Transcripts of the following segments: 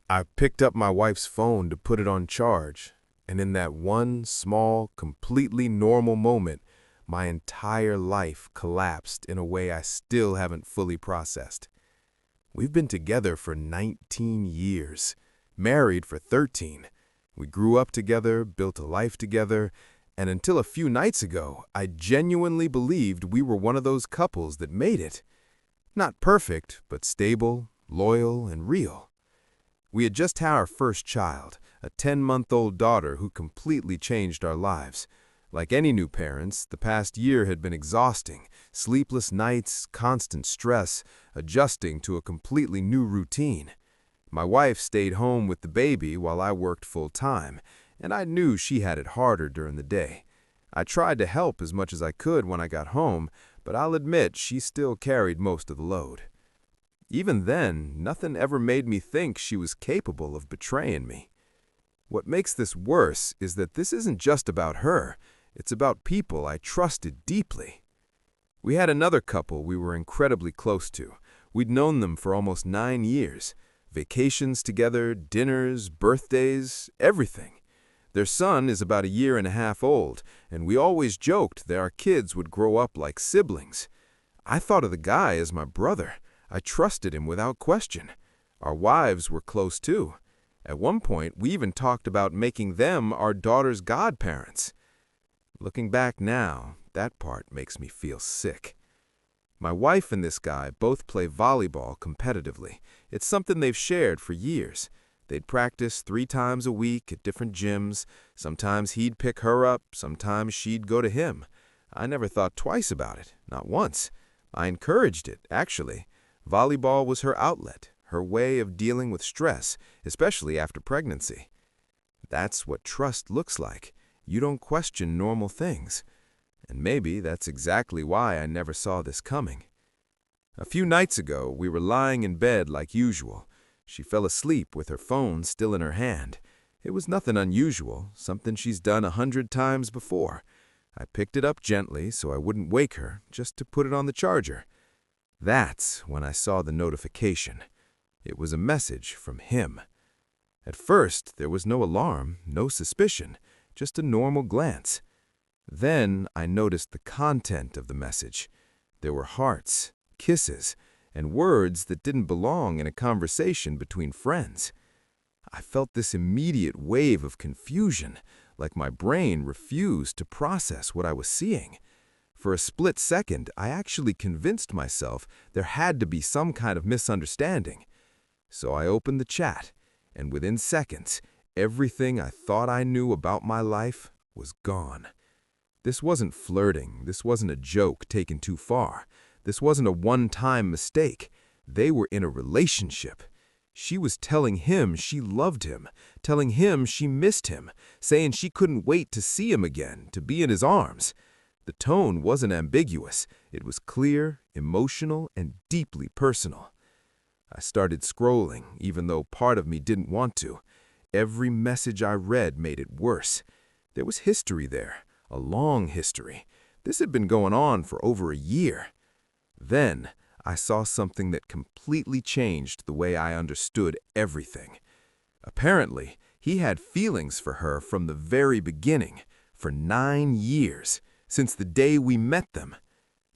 I picked up my wife's phone to put it on charge, and in that one small, completely normal moment, my entire life collapsed in a way I still haven't fully processed. We've been together for 19 years, married for 13. We grew up together, built a life together, and until a few nights ago, I genuinely believed we were one of those couples that made it. Not perfect, but stable, loyal, and real. We had just had our first child, a 10-month-old daughter who completely changed our lives. Like any new parents, the past year had been exhausting. Sleepless nights, constant stress, adjusting to a completely new routine. My wife stayed home with the baby while I worked full-time, and I knew she had it harder during the day. I tried to help as much as I could when I got home, but I'll admit she still carried most of the load. Even then, nothing ever made me think she was capable of betraying me. What makes this worse is that this isn't just about her. It's about people I trusted deeply. We had another couple we were incredibly close to. We'd known them for almost 9 years. Vacations together, dinners, birthdays, everything. Their son is about 1.5 years old, and we always joked that our kids would grow up like siblings. I thought of the guy as my brother. I trusted him without question. Our wives were close too. At one point, we even talked about making them our daughter's godparents. Looking back now, that part makes me feel sick. My wife and this guy both play volleyball competitively. It's something they've shared for years. They'd practice 3 times a week at different gyms. Sometimes he'd pick her up, sometimes she'd go to him. I never thought twice about it, not once. I encouraged it, actually. Volleyball was her outlet, her way of dealing with stress, especially after pregnancy. That's what trust looks like. You don't question normal things. And maybe that's exactly why I never saw this coming. A few nights ago, we were lying in bed like usual. She fell asleep with her phone still in her hand. It was nothing unusual, something she's done 100 times before. I picked it up gently so I wouldn't wake her, just to put it on the charger. That's when I saw the notification. It was a message from him. At first, there was no alarm, no suspicion, just a normal glance. Then I noticed the content of the message. There were hearts, kisses, and words that didn't belong in a conversation between friends. I felt this immediate wave of confusion, like my brain refused to process what I was seeing. For a split second, I actually convinced myself there had to be some kind of misunderstanding. So I opened the chat, and within seconds, everything I thought I knew about my life was gone. This wasn't flirting. This wasn't a joke taken too far. This wasn't a one-time mistake. They were in a relationship. She was telling him she loved him, telling him she missed him, saying she couldn't wait to see him again, to be in his arms. The tone wasn't ambiguous. It was clear, emotional, and deeply personal. I started scrolling, even though part of me didn't want to. Every message I read made it worse. There was history there, a long history. This had been going on for over a year. Then, I saw something that completely changed the way I understood everything. Apparently, he had feelings for her from the very beginning, for 9 years. Since the day we met them.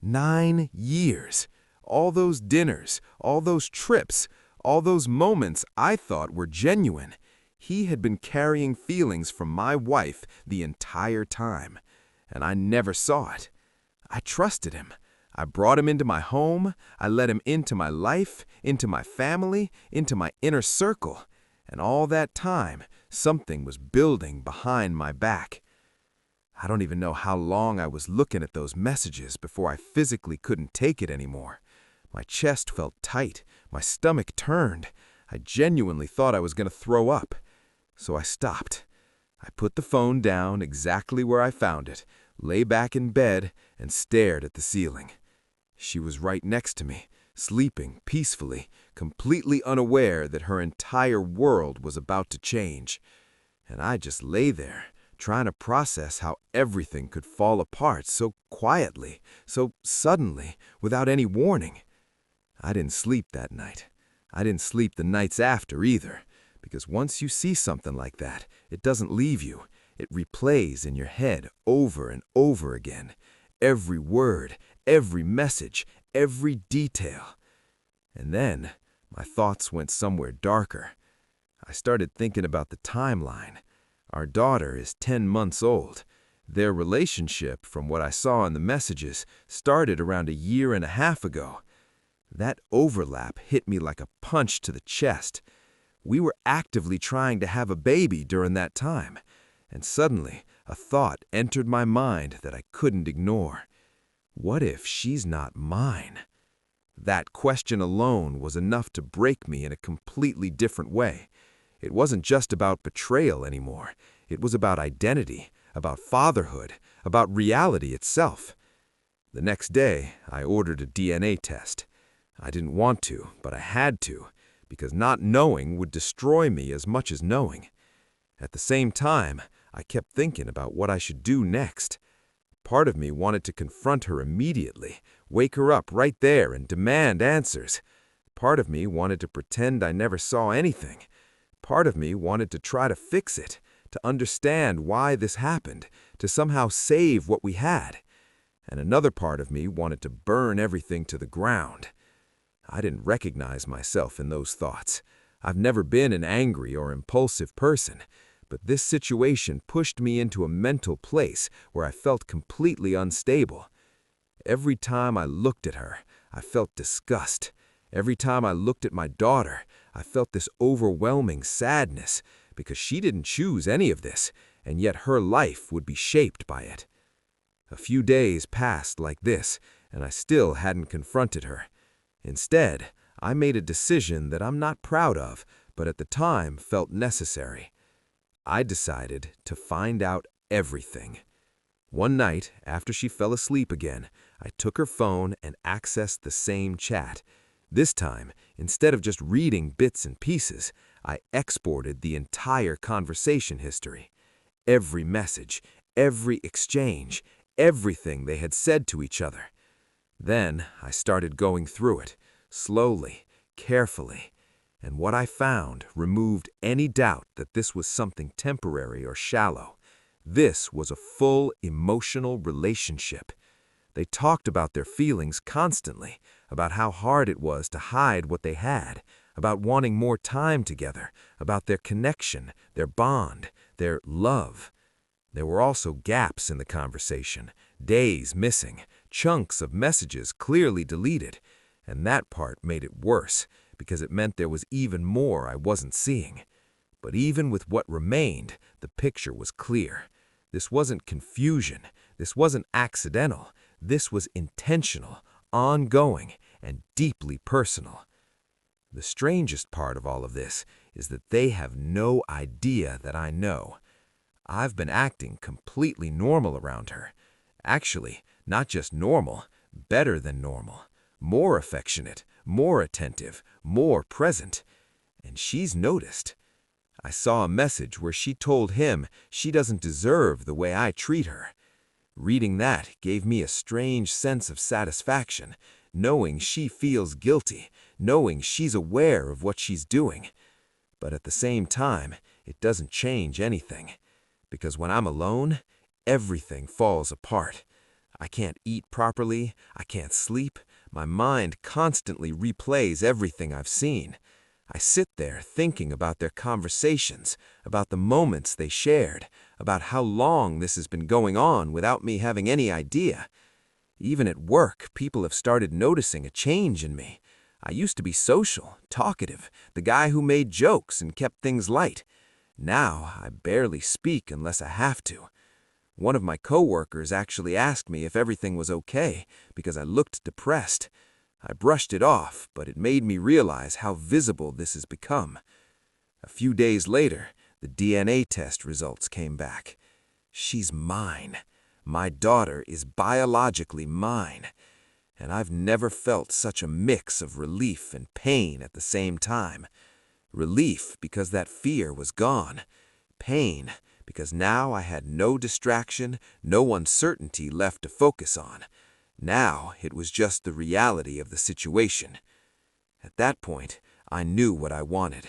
9 years. All those dinners, all those trips, all those moments I thought were genuine. He had been carrying feelings from my wife the entire time, and I never saw it. I trusted him. I brought him into my home. I let him into my life, into my family, into my inner circle. And all that time, something was building behind my back. I don't even know how long I was looking at those messages before I physically couldn't take it anymore. My chest felt tight. My stomach turned. I genuinely thought I was going to throw up. So I stopped. I put the phone down exactly where I found it, lay back in bed, and stared at the ceiling. She was right next to me, sleeping peacefully, completely unaware that her entire world was about to change. And I just lay there, trying to process how everything could fall apart so quietly, so suddenly, without any warning. I didn't sleep that night. I didn't sleep the nights after either, Because once you see something like that, it doesn't leave you. It replays in your head over and over again. Every word, every message, every detail. And then, my thoughts went somewhere darker. I started thinking about the timeline. Our daughter is 10 months old. Their relationship, from what I saw in the messages, started around a year and a half ago. That overlap hit me like a punch to the chest. We were actively trying to have a baby during that time, and suddenly a thought entered my mind that I couldn't ignore. What if she's not mine? That question alone was enough to break me in a completely different way. It wasn't just about betrayal anymore. It was about identity, about fatherhood, about reality itself. The next day, I ordered a DNA test. I didn't want to, but I had to, because not knowing would destroy me as much as knowing. At the same time, I kept thinking about what I should do next. Part of me wanted to confront her immediately, wake her up right there and demand answers. Part of me wanted to pretend I never saw anything. Part of me wanted to try to fix it, to understand why this happened, to somehow save what we had. And another part of me wanted to burn everything to the ground. I didn't recognize myself in those thoughts. I've never been an angry or impulsive person, but this situation pushed me into a mental place where I felt completely unstable. Every time I looked at her, I felt disgust. Every time I looked at my daughter, I felt this overwhelming sadness, because she didn't choose any of this, and yet her life would be shaped by it. A few days passed like this, and I still hadn't confronted her. Instead, I made a decision that I'm not proud of, but at the time felt necessary. I decided to find out everything. One night, after she fell asleep again, I took her phone and accessed the same chat. This time, instead of just reading bits and pieces, I exported the entire conversation history. Every message, every exchange, everything they had said to each other. Then I started going through it, slowly, carefully, and what I found removed any doubt that this was something temporary or shallow. This was a full emotional relationship. They talked about their feelings constantly, about how hard it was to hide what they had, about wanting more time together, about their connection, their bond, their love. There were also gaps in the conversation, days missing, chunks of messages clearly deleted, and that part made it worse, because it meant there was even more I wasn't seeing. But even with what remained, the picture was clear. This wasn't confusion. This wasn't accidental. This was intentional, ongoing, and deeply personal. The strangest part of all of this is that they have no idea that I know. I've been acting completely normal around her. Actually, not just normal, better than normal. More affectionate, more attentive, more present. And she's noticed. I saw a message where she told him she doesn't deserve the way I treat her. Reading that gave me a strange sense of satisfaction, knowing she feels guilty, knowing she's aware of what she's doing. But at the same time, it doesn't change anything. Because when I'm alone, everything falls apart. I can't eat properly, I can't sleep, my mind constantly replays everything I've seen. I sit there thinking about their conversations, about the moments they shared, about how long this has been going on without me having any idea. Even at work, people have started noticing a change in me. I used to be social, talkative, the guy who made jokes and kept things light. Now, I barely speak unless I have to. One of my coworkers actually asked me if everything was okay because I looked depressed. I brushed it off, but it made me realize how visible this has become. A few days later, the DNA test results came back. She's mine. My daughter is biologically mine. And I've never felt such a mix of relief and pain at the same time. Relief because that fear was gone. Pain because now I had no distraction, no uncertainty left to focus on. Now it was just the reality of the situation. At that point, I knew what I wanted.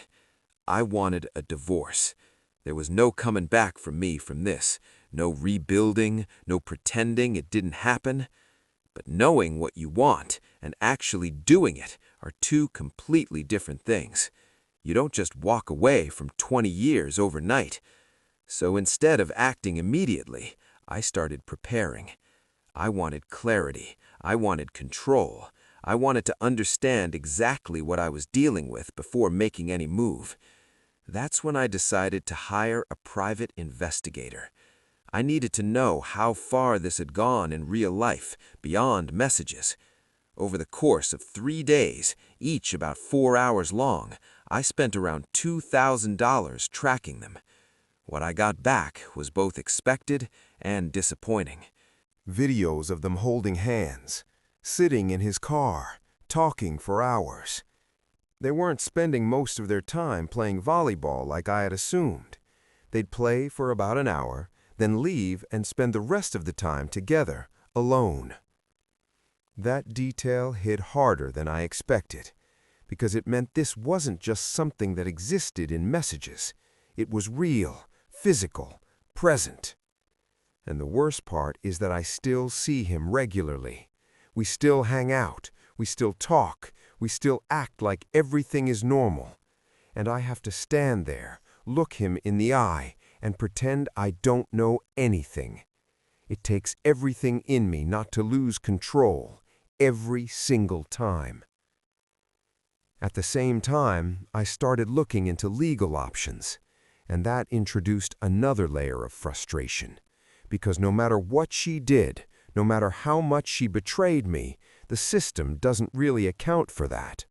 I wanted a divorce. There was no coming back from me from this. No rebuilding, no pretending it didn't happen. But knowing what you want and actually doing it are two completely different things. You don't just walk away from 20 years overnight. So instead of acting immediately, I started preparing. I wanted clarity. I wanted control. I wanted to understand exactly what I was dealing with before making any move. That's when I decided to hire a private investigator. I needed to know how far this had gone in real life, beyond messages. Over the course of 3 days, each about 4 hours long, I spent around $2,000 tracking them. What I got back was both expected and disappointing. Videos of them holding hands, sitting in his car, talking for hours. They weren't spending most of their time playing volleyball like I had assumed. They'd play for about an hour, then leave and spend the rest of the time together, alone. That detail hit harder than I expected, because it meant this wasn't just something that existed in messages. It was real, physical, present. And the worst part is that I still see him regularly. We still hang out, we still talk, we still act like everything is normal. And I have to stand there, look him in the eye, and pretend I don't know anything. It takes everything in me not to lose control, every single time. At the same time, I started looking into legal options, and that introduced another layer of frustration. Because no matter what she did, no matter how much she betrayed me, the system doesn't really account for that.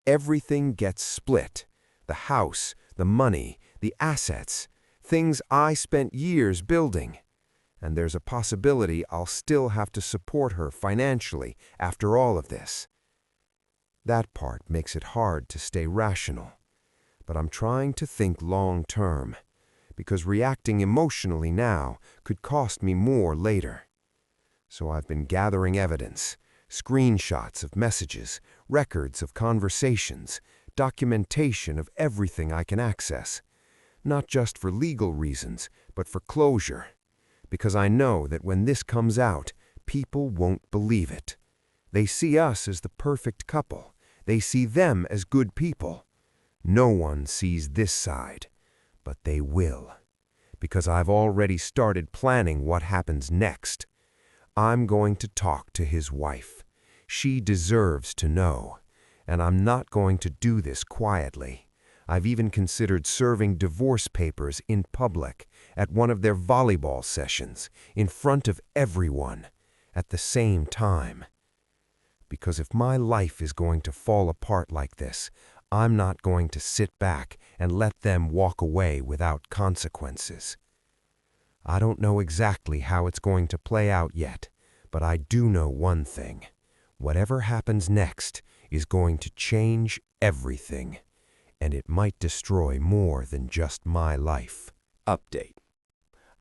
Everything gets split. The house, the money, the assets, things I spent years building. And there's a possibility I'll still have to support her financially after all of this. That part makes it hard to stay rational. But I'm trying to think long term, because reacting emotionally now could cost me more later. So I've been gathering evidence, screenshots of messages, records of conversations, documentation of everything I can access. Not just for legal reasons, but for closure. Because I know that when this comes out, people won't believe it. They see us as the perfect couple. They see them as good people. No one sees this side, but they will. Because I've already started planning what happens next. I'm going to talk to his wife. She deserves to know. And I'm not going to do this quietly. I've even considered serving divorce papers in public, at one of their volleyball sessions, in front of everyone, at the same time. Because if my life is going to fall apart like this, I'm not going to sit back and let them walk away without consequences. I don't know exactly how it's going to play out yet, but I do know one thing. Whatever happens next is going to change everything, and it might destroy more than just my life. Update.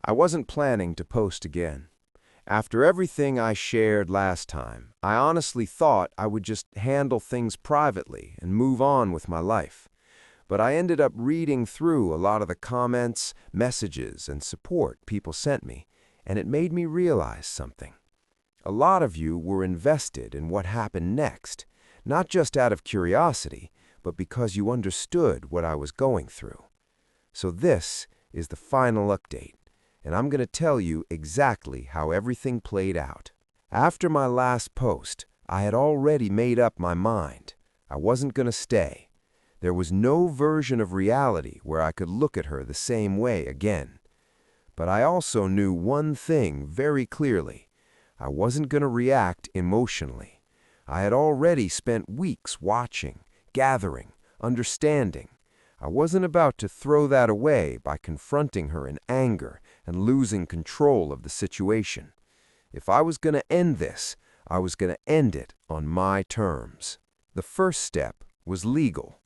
I wasn't planning to post again. After everything I shared last time, I honestly thought I would just handle things privately and move on with my life. But I ended up reading through a lot of the comments, messages, and support people sent me, and it made me realize something. A lot of you were invested in what happened next, not just out of curiosity, but because you understood what I was going through. So this is the final update, and I'm going to tell you exactly how everything played out. After my last post, I had already made up my mind. I wasn't going to stay. There was no version of reality where I could look at her the same way again. But I also knew one thing very clearly. I wasn't going to react emotionally. I had already spent weeks watching, gathering, understanding. I wasn't about to throw that away by confronting her in anger and losing control of the situation. If I was going to end this, I was going to end it on my terms. The first step was legal.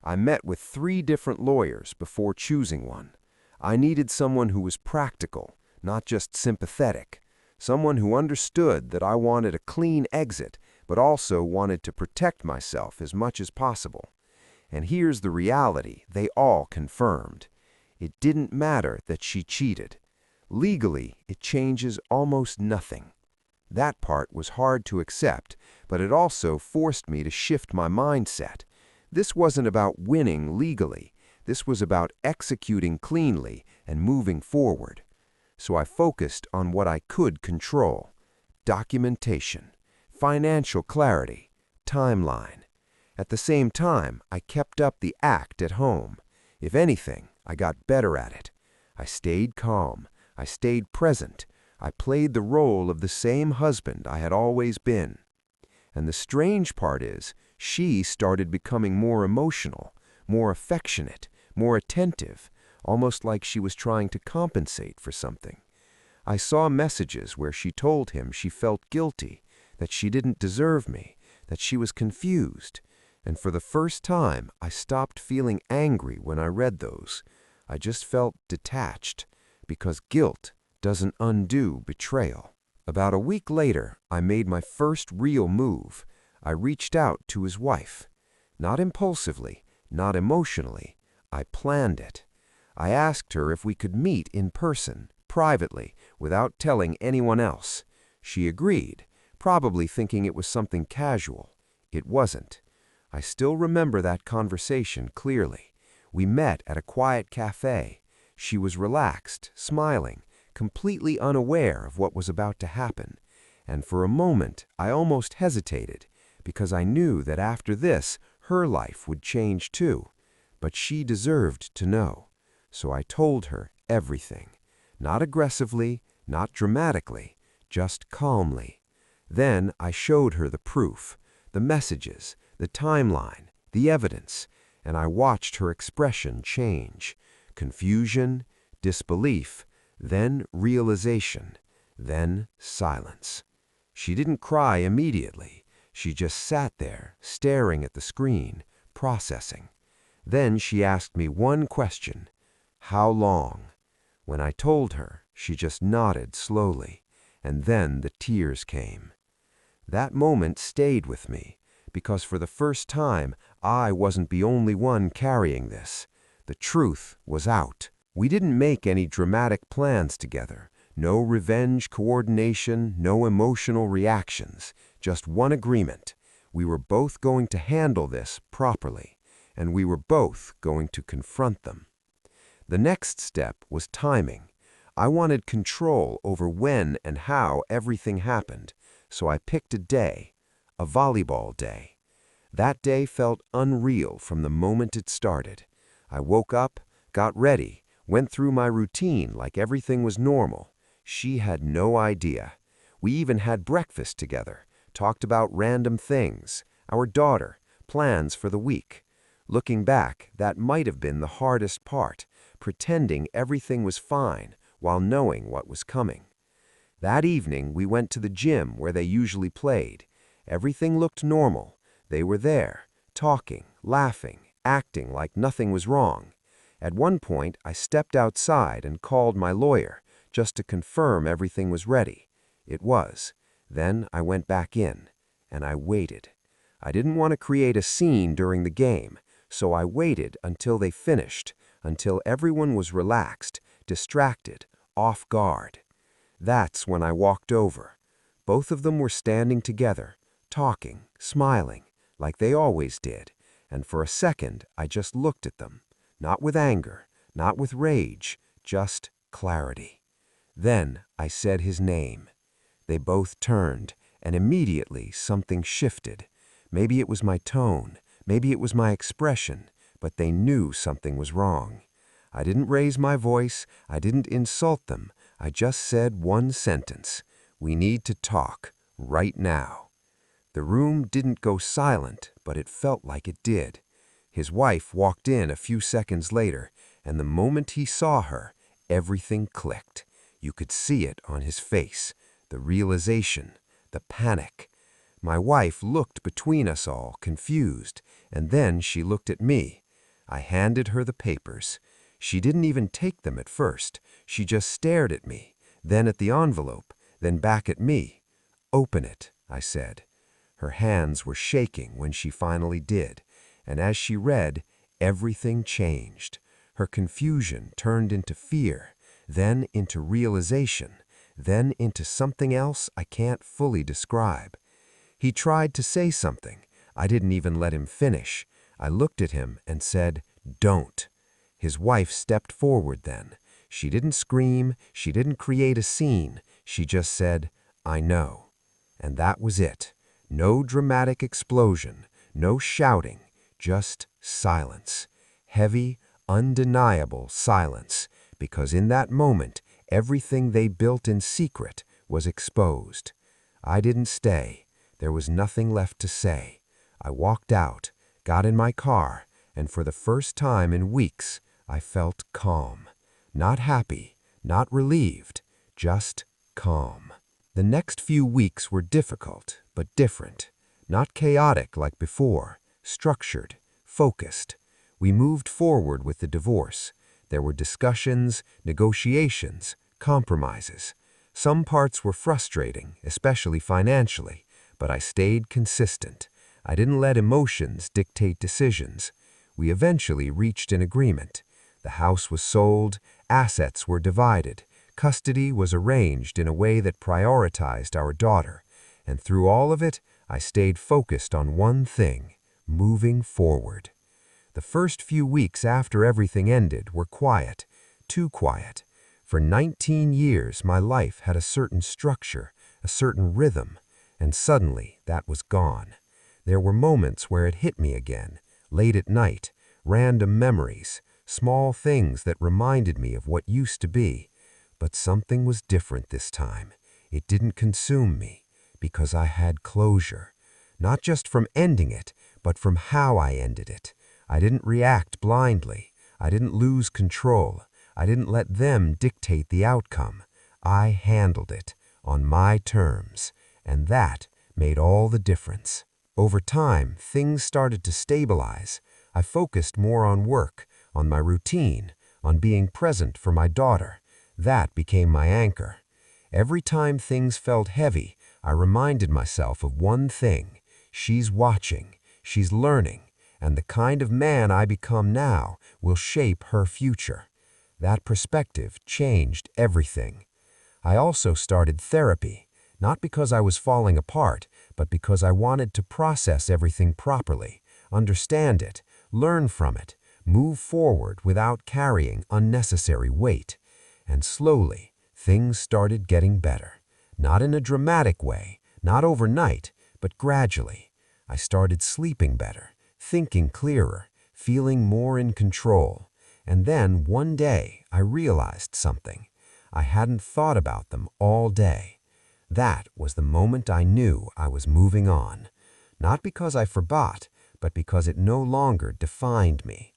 I met with 3 different lawyers before choosing one. I needed someone who was practical, not just sympathetic. Someone who understood that I wanted a clean exit, but also wanted to protect myself as much as possible. And here's the reality they all confirmed. It didn't matter that she cheated. Legally, it changes almost nothing. That part was hard to accept, but it also forced me to shift my mindset. This wasn't about winning legally. This was about executing cleanly and moving forward. So I focused on what I could control: documentation, financial clarity, timeline. At the same time, I kept up the act at home. If anything, I got better at it. I stayed calm. I stayed present. I played the role of the same husband I had always been. And the strange part is, she started becoming more emotional, more affectionate, more attentive, almost like she was trying to compensate for something. I saw messages where she told him she felt guilty, that she didn't deserve me, that she was confused. And for the first time, I stopped feeling angry when I read those. I just felt detached, because guilt doesn't undo betrayal. About a week later, I made my first real move. I reached out to his wife. Not impulsively, not emotionally. I planned it. I asked her if we could meet in person, privately, without telling anyone else. She agreed, probably thinking it was something casual. It wasn't. I still remember that conversation clearly. We met at a quiet cafe. She was relaxed, smiling, completely unaware of what was about to happen. And for a moment, I almost hesitated, because I knew that after this, her life would change too. But she deserved to know. So I told her everything. Not aggressively, not dramatically, just calmly. Then I showed her the proof, the messages, the timeline, the evidence, and I watched her expression change. Confusion, disbelief, then realization, then silence. She didn't cry immediately. She just sat there, staring at the screen, processing. Then she asked me one question: how long? When I told her, she just nodded slowly, and then the tears came. That moment stayed with me, because for the first time, I wasn't the only one carrying this. The truth was out. We didn't make any dramatic plans together. No revenge coordination, no emotional reactions. Just one agreement. We were both going to handle this properly, and we were both going to confront them. The next step was timing. I wanted control over when and how everything happened, so I picked a day, a volleyball day. That day felt unreal from the moment it started. I woke up, got ready, went through my routine like everything was normal. She had no idea. We even had breakfast together, talked about random things, our daughter, plans for the week. Looking back, that might have been the hardest part, pretending everything was fine while knowing what was coming. That evening, we went to the gym where they usually played. Everything looked normal. They were there, talking, laughing, acting like nothing was wrong. At one point, I stepped outside and called my lawyer, just to confirm everything was ready. It was. Then I went back in, and I waited. I didn't want to create a scene during the game, so I waited until they finished, until everyone was relaxed, distracted, off guard. That's when I walked over. Both of them were standing together, talking, smiling, like they always did, and for a second I just looked at them, not with anger, not with rage, just clarity. Then I said his name. They both turned, and immediately something shifted. Maybe it was my tone, maybe it was my expression, but they knew something was wrong. I didn't raise my voice, I didn't insult them, I just said one sentence: we need to talk, right now. The room didn't go silent, but it felt like it did. His wife walked in a few seconds later, and the moment he saw her, everything clicked. You could see it on his face, the realization, the panic. My wife looked between us all, confused, and then she looked at me. I handed her the papers. She didn't even take them at first. She just stared at me, then at the envelope, then back at me. "Open it," I said. Her hands were shaking when she finally did, and as she read, everything changed. Her confusion turned into fear, then into realization, then into something else I can't fully describe. He tried to say something. I didn't even let him finish. I looked at him and said, "Don't." His wife stepped forward then. She didn't scream, she didn't create a scene, she just said, "I know." And that was it. No dramatic explosion, no shouting, just silence. Heavy, undeniable silence, because in that moment, everything they built in secret was exposed. I didn't stay. There was nothing left to say. I walked out, got in my car, and for the first time in weeks, I felt calm. Not happy, not relieved, just calm. The next few weeks were difficult, but different. Not chaotic like before, structured, focused. We moved forward with the divorce. There were discussions, negotiations, compromises. Some parts were frustrating, especially financially, but I stayed consistent. I didn't let emotions dictate decisions. We eventually reached an agreement. The house was sold, assets were divided, custody was arranged in a way that prioritized our daughter, and through all of it, I stayed focused on one thing: moving forward. The first few weeks after everything ended were quiet, too quiet. For 19 years, my life had a certain structure, a certain rhythm, and suddenly that was gone. There were moments where it hit me again, late at night, random memories, small things that reminded me of what used to be. But something was different this time. It didn't consume me, because I had closure. Not just from ending it, but from how I ended it. I didn't react blindly. I didn't lose control. I didn't let them dictate the outcome. I handled it, on my terms, and that made all the difference. Over time, things started to stabilize. I focused more on work, on my routine, on being present for my daughter. That became my anchor. Every time things felt heavy, I reminded myself of one thing: she's watching, she's learning, and the kind of man I become now will shape her future. That perspective changed everything. I also started therapy, not because I was falling apart, but because I wanted to process everything properly, understand it, learn from it, move forward without carrying unnecessary weight. And slowly, things started getting better. Not in a dramatic way, not overnight, but gradually. I started sleeping better, thinking clearer, feeling more in control. And then, one day, I realized something. I hadn't thought about them all day. That was the moment I knew I was moving on. Not because I forgot, but because it no longer defined me.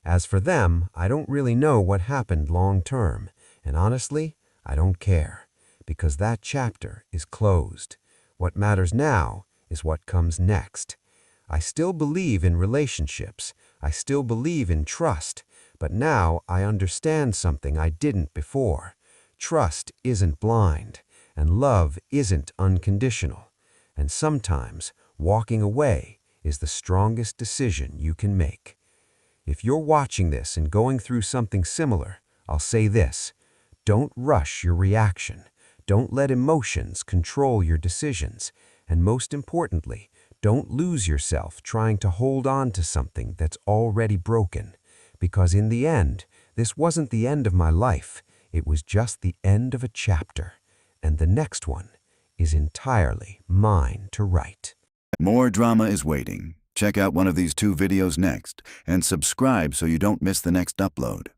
As for them, I don't really know what happened long term, and honestly, I don't care, because that chapter is closed. What matters now is what comes next. I still believe in relationships, I still believe in trust, but now I understand something I didn't before. Trust isn't blind, and love isn't unconditional. And sometimes, walking away is the strongest decision you can make. If you're watching this and going through something similar, I'll say this: don't rush your reaction. Don't let emotions control your decisions. And most importantly, don't lose yourself trying to hold on to something that's already broken. Because in the end, this wasn't the end of my life. It was just the end of a chapter. And the next one is entirely mine to write. More drama is waiting. Check out one of these 2 videos next and subscribe so you don't miss the next upload.